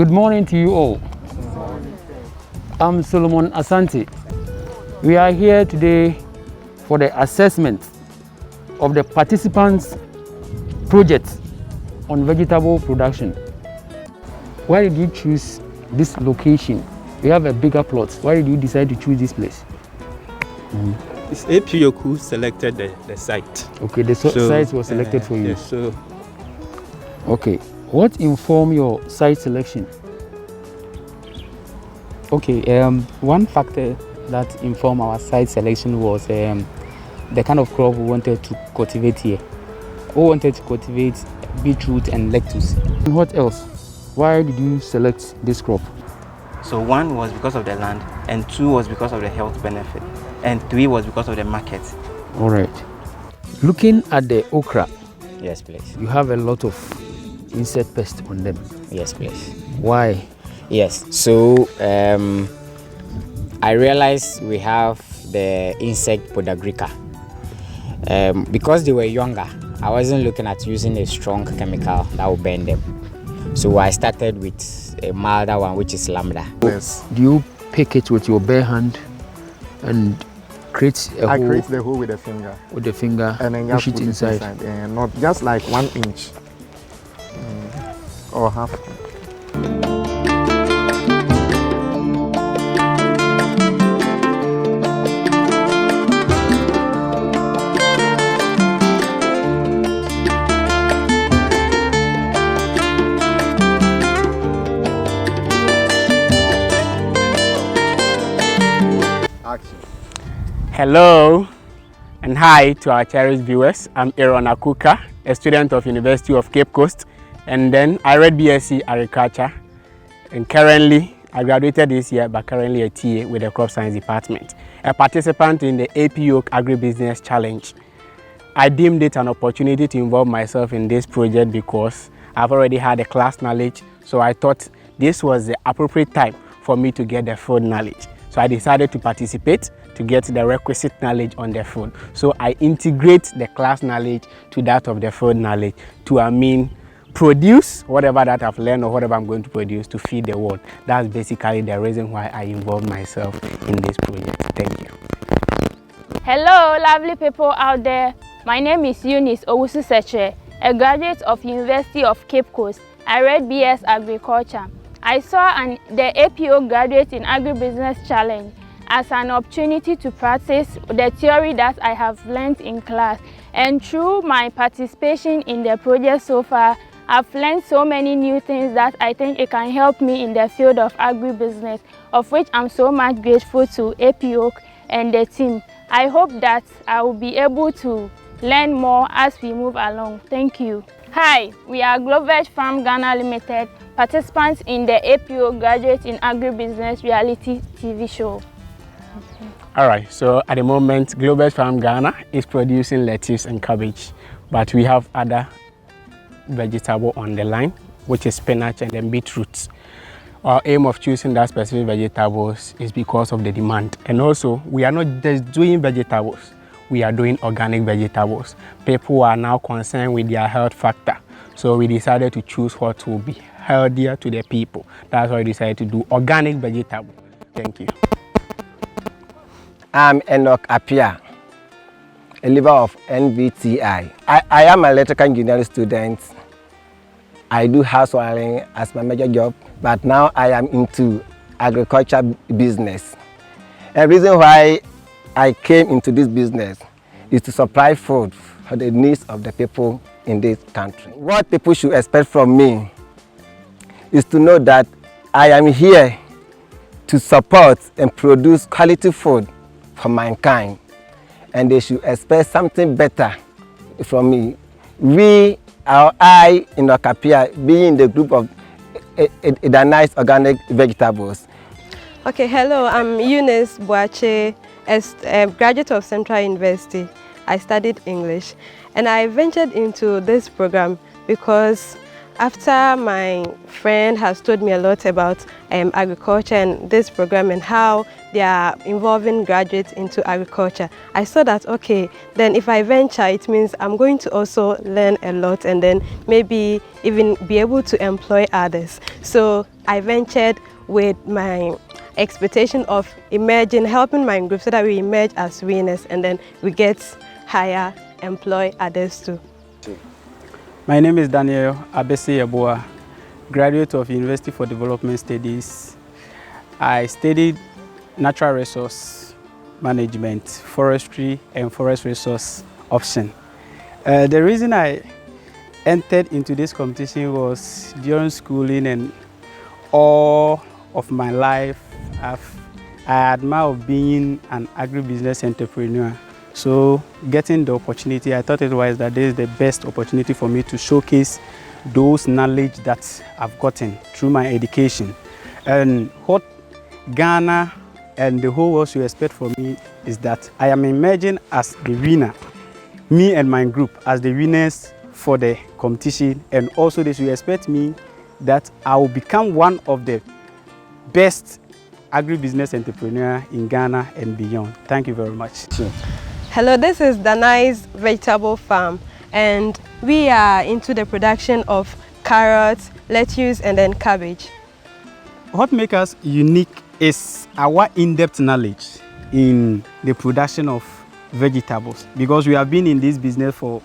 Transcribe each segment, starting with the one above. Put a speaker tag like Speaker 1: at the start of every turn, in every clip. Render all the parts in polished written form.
Speaker 1: Good morning to you all. I'm Solomon Asante. We are here today for the assessment of the participants' project on vegetable production. Why did you choose this location? We have a bigger plot. Why did you decide to choose this place?
Speaker 2: It's APO who selected the site.
Speaker 1: Okay, the site was selected for you.
Speaker 2: Yes, so.
Speaker 1: Okay, what informed your site selection?
Speaker 3: Okay, one factor that informed our site selection was the kind of crop we wanted to cultivate here. We wanted to cultivate beetroot and lettuce.
Speaker 1: And what else? Why did you select this crop?
Speaker 4: So 1 was because of the land, and 2 was because of the health benefit, and 3 was because of the market.
Speaker 1: All right. Looking at the okra,
Speaker 3: Yes, please.
Speaker 1: you have a lot of insect pests on them.
Speaker 3: Yes, please.
Speaker 1: Why?
Speaker 3: Yes, so I realized we have the insect podagrica. Because they were younger, I wasn't looking at using a strong chemical that would burn them. So I started with a milder one, which is lambda.
Speaker 5: Yes.
Speaker 1: Do you pick it with your bare hand and create a hole?
Speaker 5: I create the hole with a finger.
Speaker 1: With the finger,
Speaker 5: And then
Speaker 1: push
Speaker 5: just
Speaker 1: it
Speaker 5: put
Speaker 1: inside.
Speaker 5: And not just like 1 inch or half. Action.
Speaker 6: Hello and hi to our cherished viewers. I'm Aaron Akuka, a student of University of Cape Coast, and then I read BSc Agriculture, and currently I graduated this year, but currently a TA with the Crop Science Department, a participant in the APO Agribusiness Challenge. I deemed it an opportunity to involve myself in this project because I've already had a class knowledge, so I thought this was the appropriate time for me to get the field knowledge. So I decided to participate to get the requisite knowledge on the field. So I integrate the class knowledge to that of the field knowledge to, produce whatever that I've learned or whatever I'm going to produce to feed the world. That's basically the reason why I involved myself in this project. Thank you.
Speaker 7: Hello, lovely people out there. My name is Eunice Owusu Seche, a graduate of University of Cape Coast. I read BS Agriculture. I saw the APO Graduate in Agribusiness Challenge as an opportunity to practice the theory that I have learned in class. And through my participation in the project so far, I've learned so many new things that I think it can help me in the field of agribusiness, of which I'm so much grateful to APO and the team. I hope that I will be able to learn more as we move along. Thank you. Hi, we are Global Farm Ghana Limited, participants in the APO Graduate in Agribusiness reality TV show.
Speaker 6: All right, so at the moment, Global Farm Ghana is producing lettuce and cabbage, but we have other vegetable on the line, which is spinach and then beetroots. Our aim of choosing that specific vegetables is because of the demand. And also, we are not just doing vegetables, we are doing organic vegetables. People are now concerned with their health factor. So we decided to choose what will be healthier to the people. That's why we decided to do organic vegetable. Thank you.
Speaker 8: I'm Enoch Apia, a leader of NVTI. I am an electrical engineering student. I do house wiring as my major job, but now I am into agriculture business. The reason why I came into this business is to supply food for the needs of the people in this country. What people should expect from me is to know that I am here to support and produce quality food for mankind, and they should expect something better from me. I in Okapia, being the group of nice organic vegetables.
Speaker 9: Okay, hello, I'm Eunice Boache, a graduate of Central University. I studied English, and I ventured into this program because after my friend has told me a lot about agriculture and this program and how they are involving graduates into agriculture, I saw that, okay, then if I venture, it means I'm going to also learn a lot and then maybe even be able to employ others. So I ventured with my expectation of emerging, helping my group so that we emerge as winners and then we get higher, employ others too.
Speaker 6: My name is Daniel Abese Yeboah, graduate of University for Development Studies. I studied natural resource management, forestry and forest resource option. The reason I entered into this competition was during schooling and all of my life I admire being an agribusiness entrepreneur. So getting the opportunity, I thought it was that this is the best opportunity for me to showcase those knowledge that I've gotten through my education. And what Ghana and the whole world should expect from me is that I am emerging as the winner, me and my group as the winners for the competition, and also they should expect me that I will become one of the best agribusiness entrepreneur in Ghana and beyond. Thank you very much.
Speaker 9: Hello, this is Danai's Vegetable Farm and we are into the production of carrots, lettuce and then cabbage.
Speaker 6: What makes us unique is our in-depth knowledge in the production of vegetables, because we have been in this business for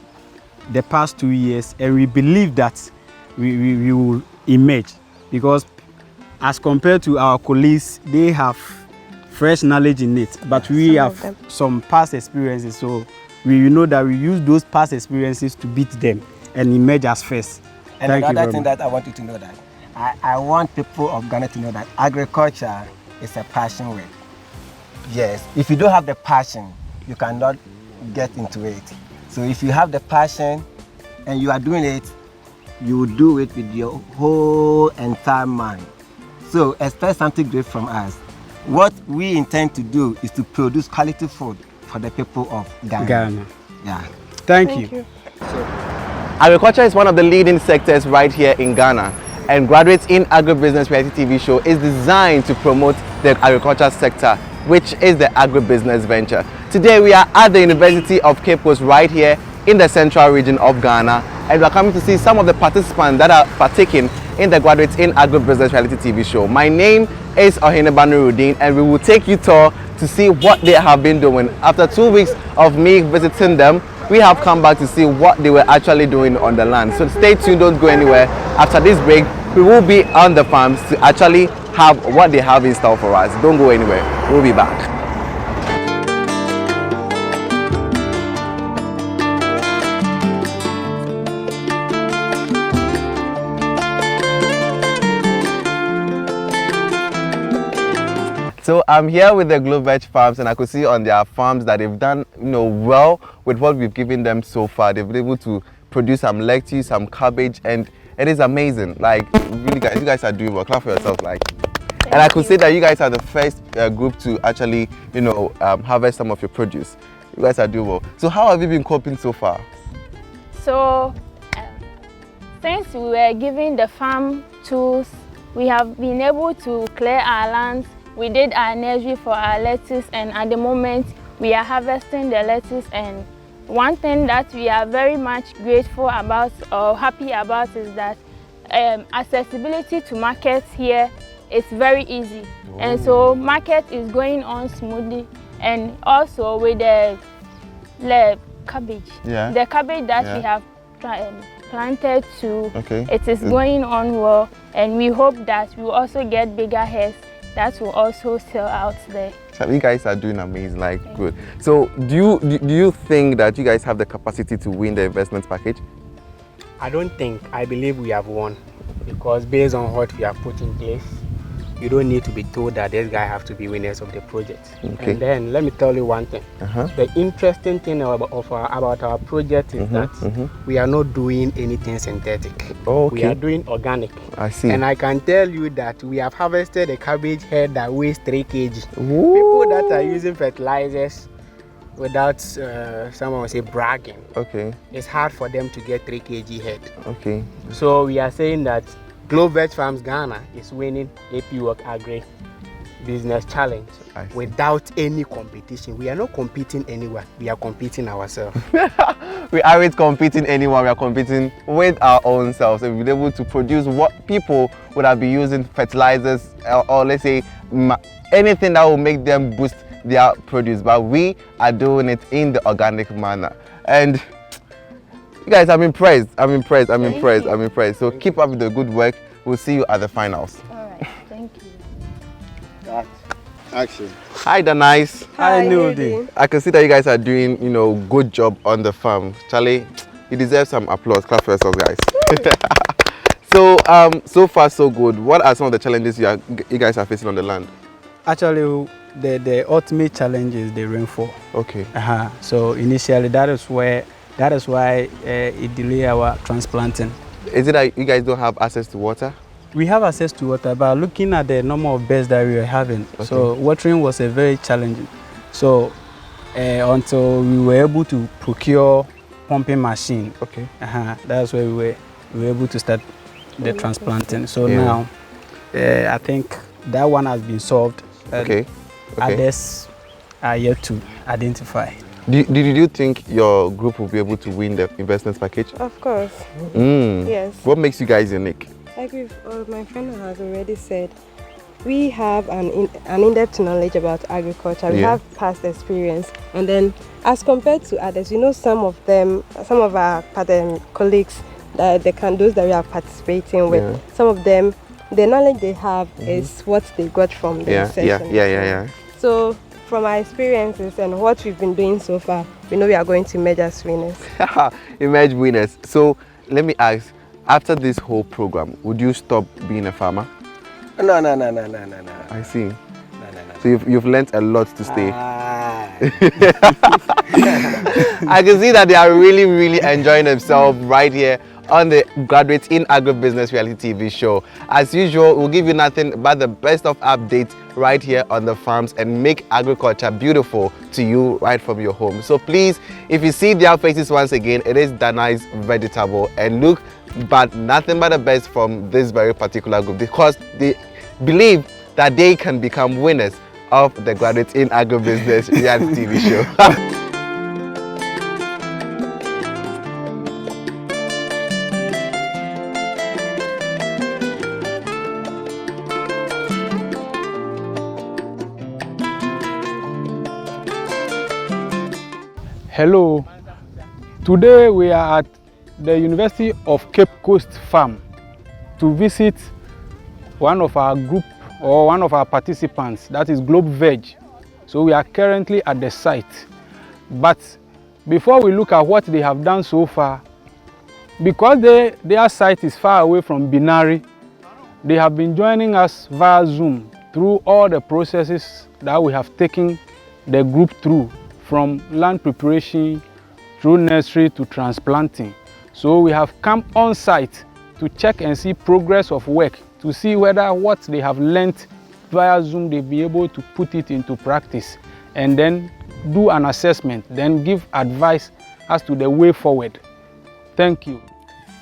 Speaker 6: the past 2 years and we believe that we will emerge, because as compared to our colleagues, they have fresh knowledge in it, but we have some past experiences, so we know that we use those past experiences to beat them and emerge as first.
Speaker 8: And another thing that I want you to know, that I want people of Ghana to know that agriculture is a passion work. Yes, if you don't have the passion, you cannot get into it. So if you have the passion and you are doing it, you will do it with your whole entire mind. So expect something great from us. What we intend to do is to produce quality food for the people of Ghana. Yeah.
Speaker 6: Thank you.
Speaker 10: Agriculture is one of the leading sectors right here in Ghana, and Graduates in Agribusiness reality TV show is designed to promote the agriculture sector, which is the agribusiness venture. Today we are at the University of Cape Coast right here in the central region of Ghana, and we are coming to see some of the participants that are partaking in the Graduates in Agribusiness reality TV show. My name is Oheneba Nuruddin, and we will take you tour to see what they have been doing. After 2 weeks of me visiting them, we have come back to see what they were actually doing on the land. So stay tuned, don't go anywhere. After this break, we will be on the farms to actually have what they have in store for us. Don't go anywhere, we'll be back. So I'm here with the Global Farms, and I could see on their farms that they've done, well with what we've given them so far. They've been able to produce some lettuce, some cabbage, and it is amazing. Like, really, guys, you guys are doing well. Clap for yourself, like. And I could say that you guys are the first group to actually, harvest some of your produce. You guys are doing well. So how have you been coping so far?
Speaker 7: So, since we were given the farm tools, we have been able to clear our lands. We did our nursery for our lettuce, and at the moment we are harvesting the lettuce. And one thing that we are very much grateful about or happy about is that accessibility to markets here is very easy. Oh. And so market is going on smoothly, and also with the cabbage, the cabbage that we have planted too, it is going on well, and we hope that we will also get bigger heads that will also sell out there.
Speaker 10: So you guys are doing amazing, like good. So do you think that you guys have the capacity to win the investment package?
Speaker 6: I don't think. I believe we have won, because based on what we have put in place, you don't need to be told that this guy have to be winners of the project. Okay. And then let me tell you one thing. The interesting thing about our project is that we are not doing anything synthetic. We are doing organic.
Speaker 10: I see.
Speaker 6: And I can tell you that we have harvested a cabbage head that weighs 3 kg. People that are using fertilizers without someone will say bragging,
Speaker 10: Okay.
Speaker 6: it's hard for them to get 3 kg head.
Speaker 10: Okay.
Speaker 6: So we are saying that Globe Veg Farms Ghana is winning AP Work Agri Business Challenge without any competition. We are not competing anywhere. We are competing ourselves.
Speaker 10: We aren't competing anyone. We are competing with our own selves. And we've been able to produce what people would have been using fertilizers or let's say anything that will make them boost their produce. But we are doing it in the organic manner. And you guys, I'm impressed. I'm impressed. So keep up with the good work. We'll see you at the finals.
Speaker 7: All right, thank you.
Speaker 5: Action.
Speaker 10: Hi, Danais.
Speaker 9: Hi, Nudi.
Speaker 10: I can see that you guys are doing, good job on the farm. Charlie, you deserve some applause. Clap for yourselves, guys. So, so far so good. What are some of the challenges you guys are facing on the land?
Speaker 11: Actually, the ultimate challenge is the rainfall.
Speaker 10: Okay.
Speaker 11: So initially, that is why it delay our transplanting.
Speaker 10: Is it that you guys don't have access to water?
Speaker 11: We have access to water, but looking at the number of beds that we were having, so watering was a very challenging. So until we were able to procure pumping machine, that's where we were able to start the transplanting. So now, I think that one has been solved. Others are yet to identify.
Speaker 10: Did you think your group will be able to win the investment package?
Speaker 9: Of course. Yes.
Speaker 10: What makes you guys unique?
Speaker 9: Like my friend has already said, we have an in-depth knowledge about agriculture. We have past experience, and then as compared to others, some of our colleagues those that we are participating with, some of them, the knowledge they have is what they got from the session.
Speaker 10: Yeah.
Speaker 9: So from our experiences and what we've been doing so far, we know we are going to emerge as winners.
Speaker 10: Emerge winners. So let me ask, after this whole program, would you stop being a farmer?
Speaker 8: No.
Speaker 10: I see. So you've learned a lot to stay. I can see that they are really, really enjoying themselves right here on the Graduates in Agribusiness reality TV show. As usual, we'll give you nothing but the best of updates right here on the farms and make agriculture beautiful to you right from your home. So please, if you see their faces once again, it is Danai's Vegetable, and look but nothing but the best from this very particular group, because they believe that they can become winners of the Graduates in Agribusiness reality TV show.
Speaker 1: Hello, today we are at the University of Cape Coast Farm to visit one of our group or one of our participants, that is Globe Veg. So we are currently at the site. But before we look at what they have done so far, because their site is far away from Binari, they have been joining us via Zoom through all the processes that we have taken the group through, from land preparation through nursery to transplanting. So we have come on site to check and see progress of work, to see whether what they have learnt via Zoom they'll be able to put it into practice, and then do an assessment, then give advice as to the way forward. Thank you.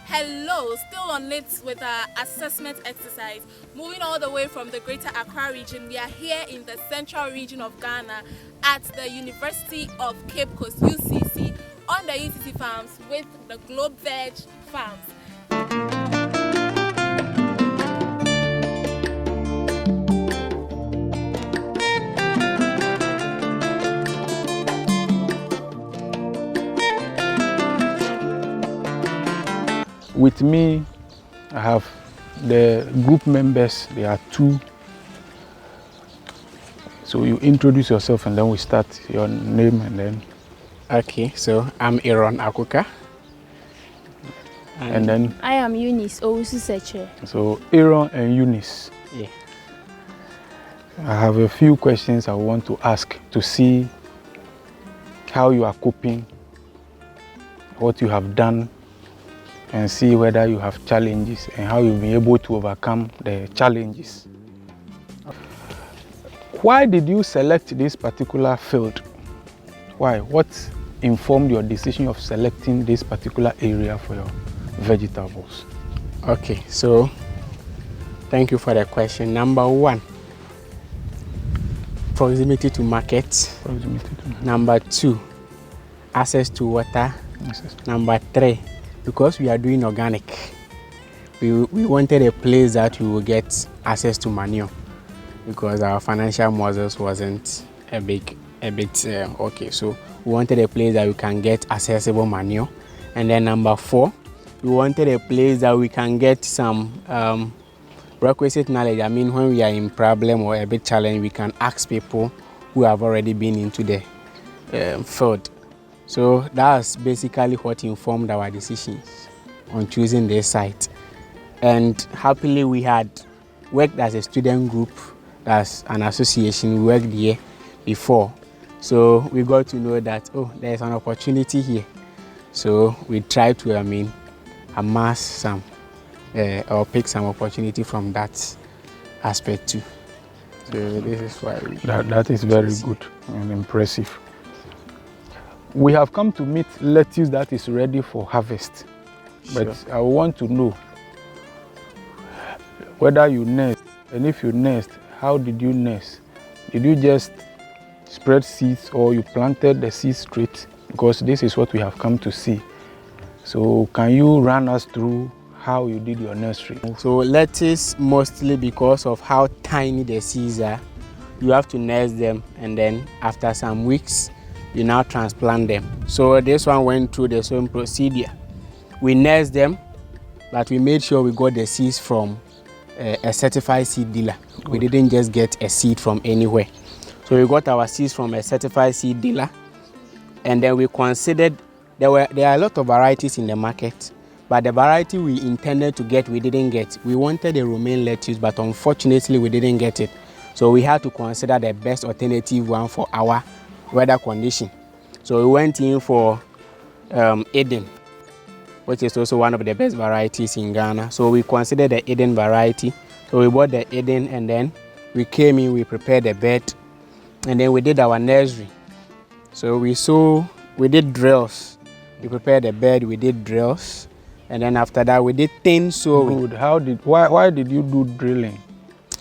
Speaker 12: Hello, still on it with our assessment exercise. Moving all the way from the Greater Accra region, we are here in the central region of Ghana at the University of Cape Coast, UCC, on the UCC farms with the Globe Veg farms.
Speaker 1: With me, I have the group members. There are 2. So you introduce yourself and then we start your name and then.
Speaker 6: Okay, so I'm Aaron Akuka.
Speaker 1: And then?
Speaker 7: I am Eunice Owusu-Seche.
Speaker 1: So Aaron and Eunice.
Speaker 6: Yeah.
Speaker 1: I have a few questions I want to ask to see how you are coping, what you have done, and see whether you have challenges and how you'll be able to overcome the challenges. Why did you select this particular field
Speaker 13: Why? What informed your decision of selecting this particular area for your vegetables?
Speaker 6: Okay, so thank you for the question. Number one, proximity to market. Number two, access to water. Number three, because we are doing organic, we wanted a place that we will get access to manure, because our financial models wasn't a bit okay. So we wanted a place that we can get accessible manure. And then number four, we wanted a place that we can get some requisite knowledge. I mean, when we are in problem or a big challenge, we can ask people who have already been into the field. So that's basically what informed our decisions on choosing this site. And happily, we had worked as a student group, as an association. We worked here before. So we got to know that, oh, there's an opportunity here. So we tried to, amass some or pick some opportunity from that aspect too. So this is why
Speaker 13: that is very good and impressive. We have come to meet lettuce that is ready for harvest.
Speaker 6: Sure.
Speaker 13: But I want to know whether you nest, and if you nest, how did you nest? Did you just spread seeds or you planted the seeds straight? Because this is what we have come to see. So can you run us through how you did your nursery?
Speaker 6: So lettuce, mostly because of how tiny the seeds are, you have to nurse them, and then after some weeks, you now transplant them. So this one went through the same procedure. We nursed them, but we made sure we got the seeds from a certified seed dealer. Good. We didn't just get a seed from anywhere. So we got our seeds from a certified seed dealer, and then we considered there are a lot of varieties in the market, but the variety we intended to get, we didn't get. We wanted a romaine lettuce, but unfortunately we didn't get it. So we had to consider the best alternative one for our weather condition. So we went in for Eden, which is also one of the best varieties in Ghana. So we considered the Eden variety. So we bought the Eden, and then we came in, we prepared the bed, and then we did our nursery. So we did drills. We prepared the bed, we did drills, and then after that we did thin sowing.
Speaker 13: Good. Why did you do drilling?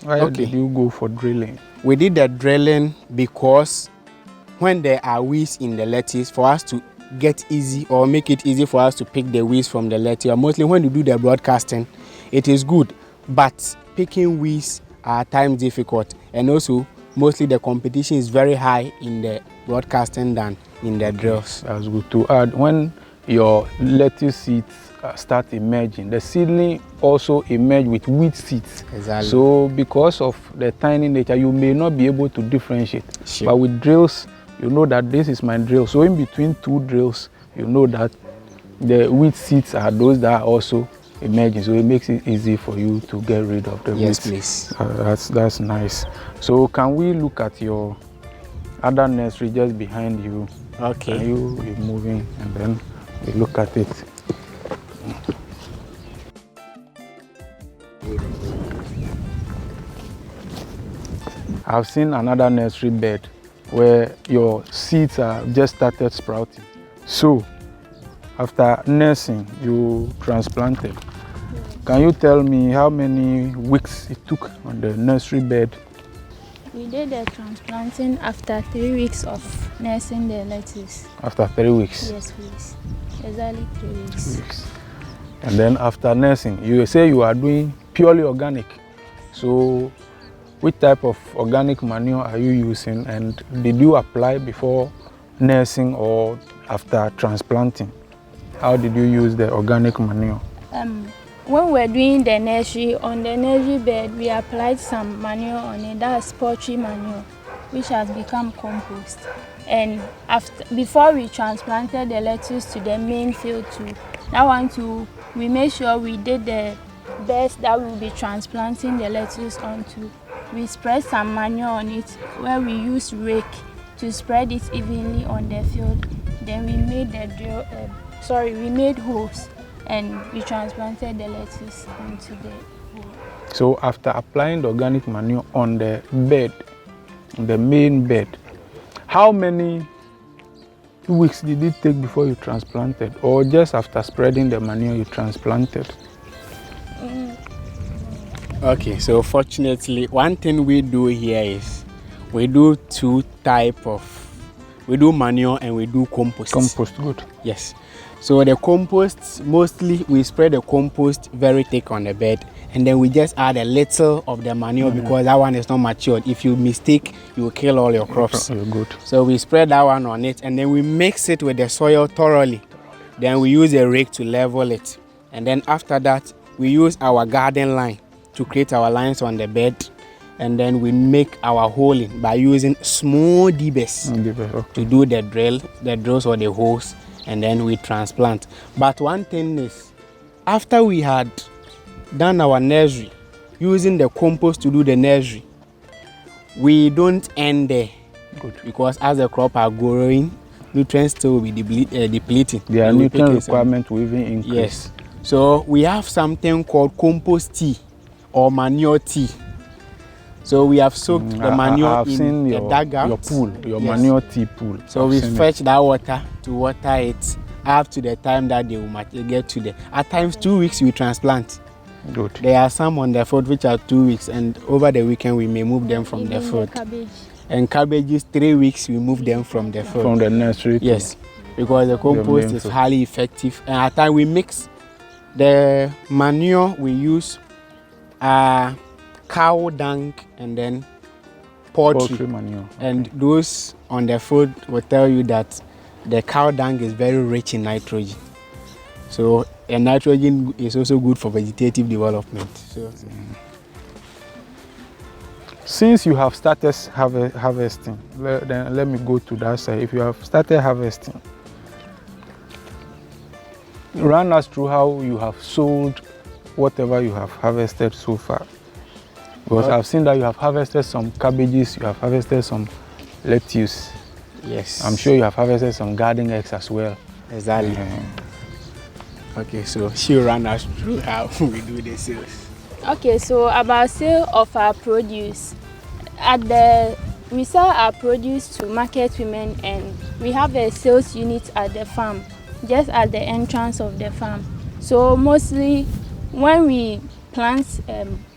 Speaker 13: Why did you go for drilling?
Speaker 6: We did the drilling because when there are weeds in the lettuce, for us to get easy or make it easy for us to pick the weeds from the lettuce, or mostly when you do the broadcasting, it is good, but picking weeds are at times difficult, and also mostly the competition is very high in the broadcasting than in the drills.
Speaker 13: That's good to add. When your lettuce seeds start emerging, the seedling also emerge with weed seeds.
Speaker 6: Exactly.
Speaker 13: So because of the tiny nature, you may not be able to differentiate.
Speaker 6: Sure.
Speaker 13: But with drills, you know that this is my drill. So in between two drills, you know that the weed seeds are those that are also emerging. So it makes it easy for you to get rid of the weeds.
Speaker 6: Yes, please.
Speaker 13: That's nice. So can we look at your other nursery just behind you?
Speaker 6: Okay.
Speaker 13: Can you be moving, and then we look at it? I've seen another nursery bed where your seeds are just started sprouting. So after nursing, you transplanted. Can you tell me how many weeks it took on the nursery bed?
Speaker 7: We did the transplanting after 3 weeks of nursing the lettuce.
Speaker 13: After 3 weeks?
Speaker 7: Yes, please. Exactly 3 weeks.
Speaker 13: 3 weeks. And then after nursing, you say you are doing purely organic. So which type of organic manure are you using, and did you apply before nursing or after transplanting? How did you use the organic manure?
Speaker 7: When we were doing the nursery, on the nursery bed, we applied some manure on it. That's poultry manure, which has become compost. And before we transplanted the lettuce to the main field too, that one too, we made sure we did the beds that we will be transplanting the lettuce onto. We spread some manure on it, where we used rake to spread it evenly on the field. Then we made we made holes, and we transplanted the lettuce onto the hole.
Speaker 13: So after applying the organic manure on the bed, the main bed, how many weeks did it take before you transplanted, or just after spreading the manure you transplanted?
Speaker 6: Okay, so fortunately, one thing we do here is we do we do manure and we do compost.
Speaker 13: Compost, good.
Speaker 6: Yes. So the compost, mostly we spread the compost very thick on the bed, and then we just add a little of the manure because that one is not matured. If you mistake, you will kill all your crops.
Speaker 13: Good.
Speaker 6: So we spread that one on it, and then we mix it with the soil thoroughly. Then we use a rake to level it. And then after that, we use our garden line to create our lines on the bed. And then we make our holing by using small dibbers to do the drills or the holes, and then we transplant. But one thing is, after we had done our nursery, using the compost to do the nursery, we don't end there.
Speaker 13: Good.
Speaker 6: Because as the crop are growing, nutrients still will be depleting.
Speaker 13: Their nutrient requirement will even increase.
Speaker 6: Yes. So we have something called compost tea or manure tea. So we have soaked the manure in the dugout.
Speaker 13: Your pool, your manure tea pool.
Speaker 6: So we fetch that water to water it up to the time that they will get to the. At times 2 weeks we transplant.
Speaker 13: Good.
Speaker 6: There are some on the field which are 2 weeks, and over the weekend we may move them from the field. And cabbages 3 weeks we move them from the field.
Speaker 13: From the nursery.
Speaker 6: Yes, because the compost is highly effective. And at times we mix the manure we use. Cow dung and then poultry
Speaker 13: manure.
Speaker 6: And those on the food will tell you that the cow dung is very rich in nitrogen. So and nitrogen is also good for vegetative development. So
Speaker 13: since you have started harvesting, then let me go to that side. If you have started harvesting, run us through how you have sold whatever you have harvested so far. Because I've seen that you have harvested some cabbages, you have harvested some lettuce.
Speaker 6: Yes.
Speaker 13: I'm sure you have harvested some garden eggs as well.
Speaker 6: Exactly. Okay, so she'll run us through how we do the sales.
Speaker 7: Okay, so about sale of our produce. We sell our produce to market women, and we have a sales unit at the farm, just at the entrance of the farm. So mostly when we plant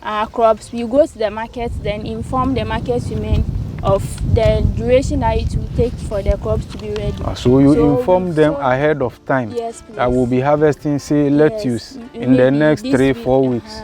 Speaker 7: our crops, we go to the market, then inform the market women of the duration that it will take for the crops to be ready.
Speaker 13: So you inform them ahead of time.
Speaker 7: Yes, please.
Speaker 13: I will be harvesting, say, lettuce in the next 3-4 weeks.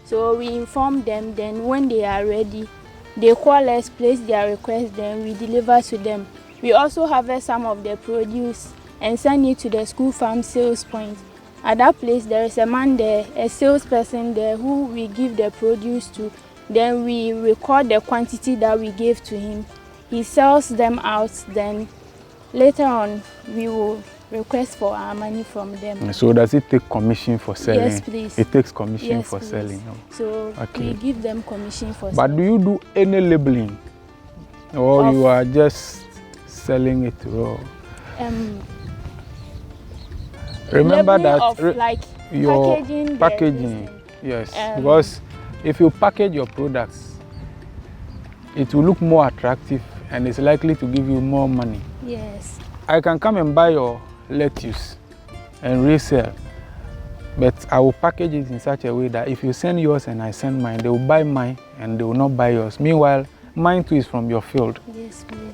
Speaker 7: So we inform them, then when they are ready, they call us, place their request, then we deliver to them. We also harvest some of the produce and send it to the school farm sales point. At that place, there is a man there, a salesperson there who we give the produce to. Then we record the quantity that we gave to him. He sells them out. Then later on, we will request for our money from them.
Speaker 13: So does it take commission for selling?
Speaker 7: Yes, please.
Speaker 13: It takes commission for
Speaker 7: please.
Speaker 13: selling.
Speaker 7: So we give them commission for selling.
Speaker 13: But do you do any labeling? Or you are just selling it raw? Remember that your packaging, yes, because if you package your products, it will look more attractive and it's likely to give you more money.
Speaker 7: Yes.
Speaker 13: I can come and buy your lettuce and resell, but I will package it in such a way that if you send yours and I send mine, they will buy mine and they will not buy yours. Meanwhile, mine too is from your field.
Speaker 7: Yes, please.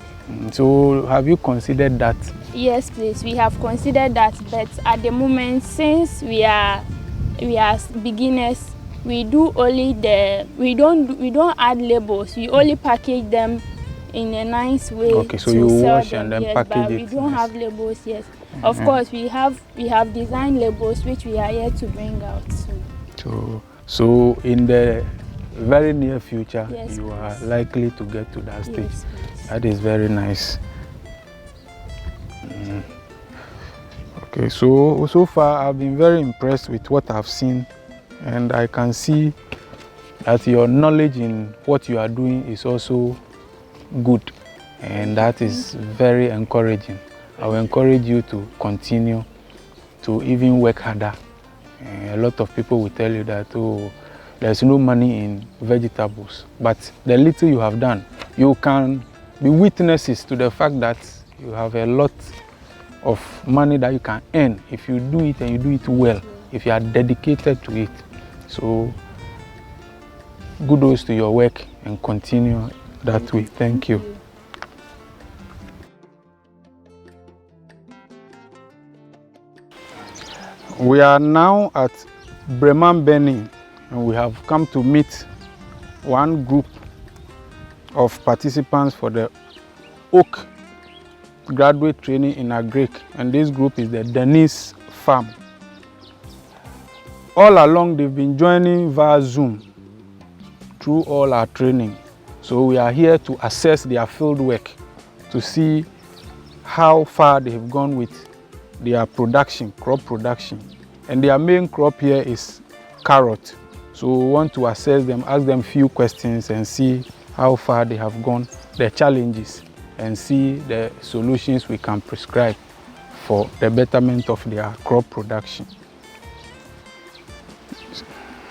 Speaker 13: So have you considered that?
Speaker 7: Yes, please. We have considered that, but at the moment, since we are beginners, we do only we don't add labels. We only package them in a nice way.
Speaker 13: Okay, so you wash
Speaker 7: them,
Speaker 13: and then
Speaker 7: yes,
Speaker 13: package
Speaker 7: but
Speaker 13: it.
Speaker 7: We don't have labels, yes. Of course, we have designed labels which we are yet to bring out soon.
Speaker 13: So in the very near future,
Speaker 7: yes,
Speaker 13: you are likely to get to that stage.
Speaker 7: Yes,
Speaker 13: that is very nice. Okay, so far I've been very impressed with what I've seen, and I can see that your knowledge in what you are doing is also good, and that is very encouraging. I will encourage you to continue to even work harder. A lot of people will tell you that, oh, there's no money in vegetables, but the little you have done, you can be witnesses to the fact that you have a lot of money that you can earn if you do it and you do it well, if you are dedicated to it. So kudos to your work and continue that way. Thank you. We are now at Breman Beni, and we have come to meet one group of participants for the Oak Graduate Training in Agric, and this group is the Denise Farm. All along they've been joining via Zoom through all our training. So we are here to assess their field work, to see how far they have gone with their production, crop production. And their main crop here is carrot. So we want to assess them, ask them a few questions and see how far they have gone, their challenges, and see the solutions we can prescribe for the betterment of their crop production.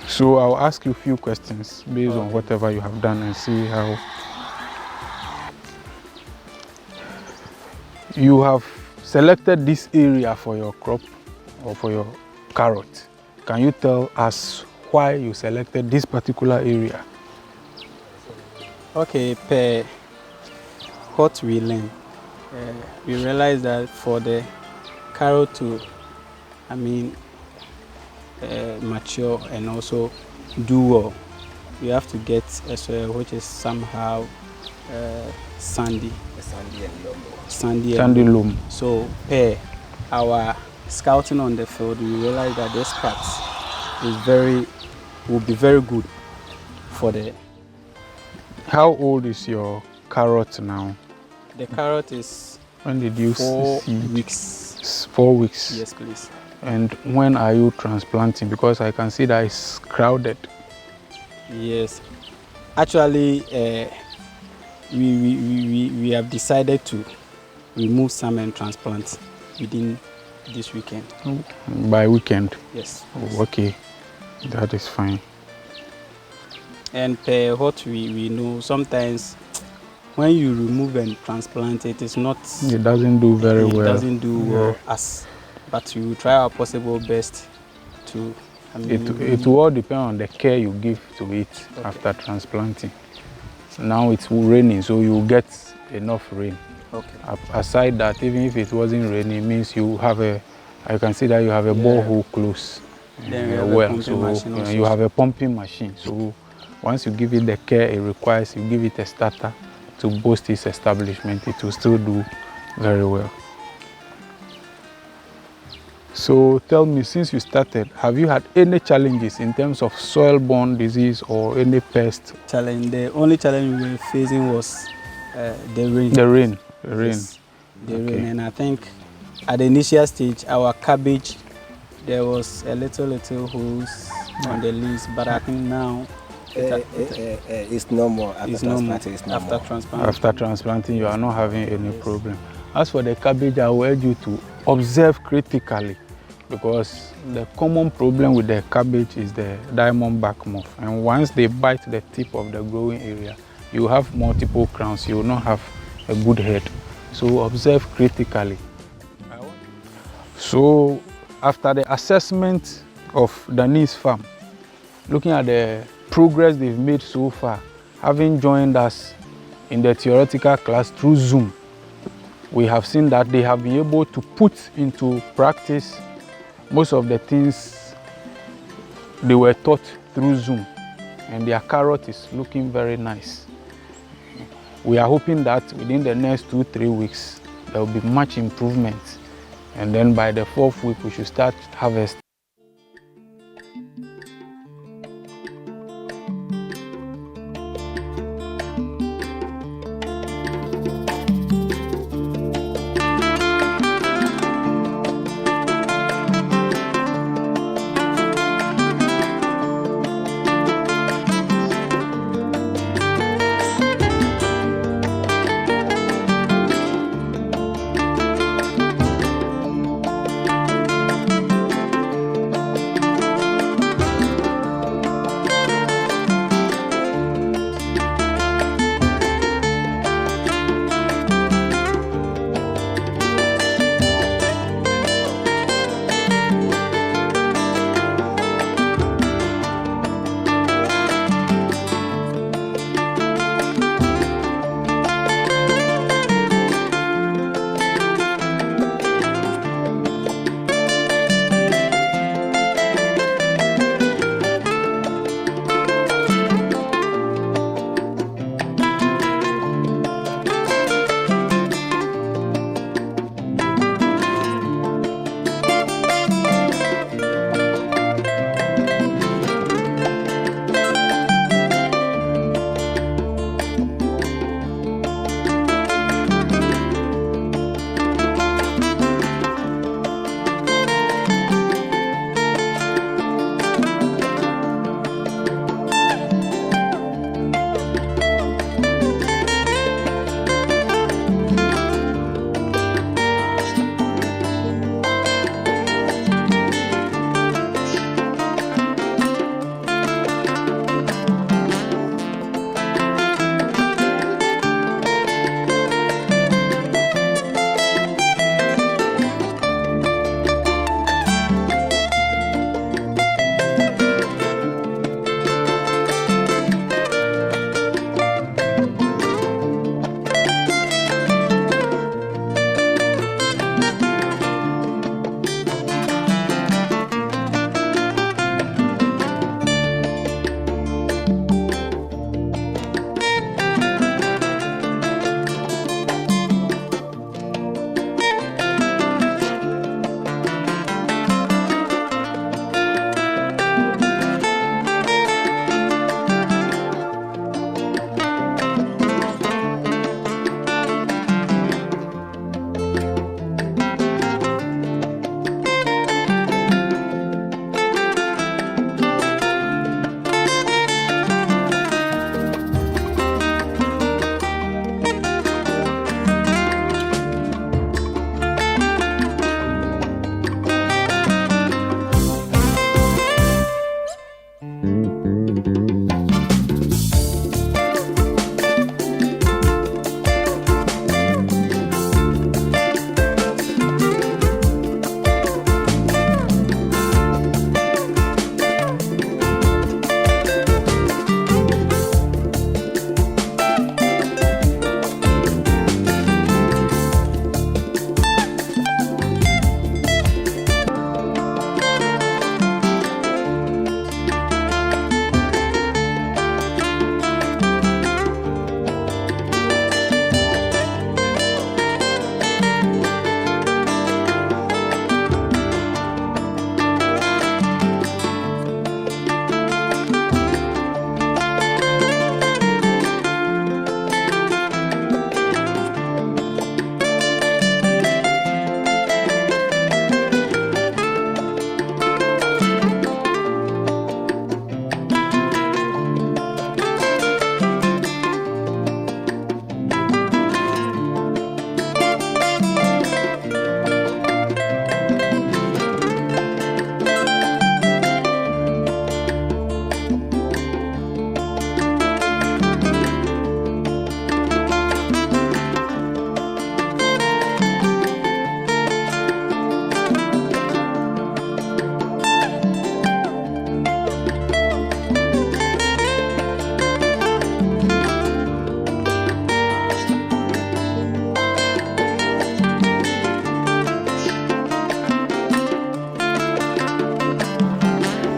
Speaker 13: So I'll ask you a few questions based on whatever you have done and see how you have selected this area for your crop or for your carrot. Can you tell us why you selected this particular area?
Speaker 11: Okay, per what we learned, we realized that for the carrot to, mature and also do well, we have to get a soil which is somehow sandy. Sandy
Speaker 13: loam.
Speaker 11: So per our scouting on the field, we realized that this part will be very good for the.
Speaker 13: How old is your carrot now?
Speaker 11: The carrot is.
Speaker 13: When did you
Speaker 11: 4
Speaker 13: seed?
Speaker 11: weeks.
Speaker 13: 4 weeks.
Speaker 11: Yes, please.
Speaker 13: And when are you transplanting? Because I can see that it's crowded.
Speaker 11: Yes, actually, we have decided to remove some and transplant within this weekend.
Speaker 13: By weekend?
Speaker 11: Yes.
Speaker 13: Oh, okay, that is fine.
Speaker 11: And per what we know, sometimes when you remove and transplant, it is not.
Speaker 13: It doesn't do very well.
Speaker 11: It doesn't do well as, but we will try our possible best to.
Speaker 13: It will all depend on the care you give to it after transplanting. Now it's raining, so you get enough rain.
Speaker 11: Okay.
Speaker 13: Aside that, even if it wasn't raining, it means you have I can see that you have a borehole close.
Speaker 11: Then
Speaker 13: well, so you have a pumping machine. So once you give it the care it requires, you give it a starter to boost its establishment, it will still do very well. So tell me, since you started, have you had any challenges in terms of soil-borne disease or any pest?
Speaker 11: The only challenge we were facing was the rain.
Speaker 13: The rain.
Speaker 11: Yes, the rain. And I think at the initial stage, our cabbage, there was a little holes on the leaves, but I think now
Speaker 8: it's no more.
Speaker 13: After transplanting, you are not having any problem. As for the cabbage, I will urge you to observe critically, because the common problem with the cabbage is the diamondback moth. And once they bite the tip of the growing area, you have multiple crowns, you will not have a good head. So observe critically. So after the assessment of Denise Farm, looking at the progress they've made so far, having joined us in the theoretical class through Zoom, we have seen that they have been able to put into practice most of the things they were taught through Zoom, and their carrot is looking very nice. We are hoping that within the next 2-3 weeks there will be much improvement, and then by the 4th week we should start harvesting.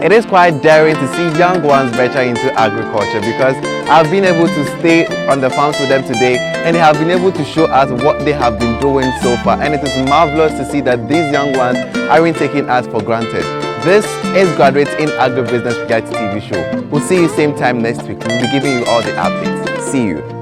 Speaker 10: It is quite daring to see young ones venture into agriculture, because I've been able to stay on the farms with them today and they have been able to show us what they have been doing so far, and it is marvelous to see that these young ones aren't taking us for granted. This is Graduates in Agribusiness Reality TV show. We'll see you same time next week. We'll be giving you all the updates. See you.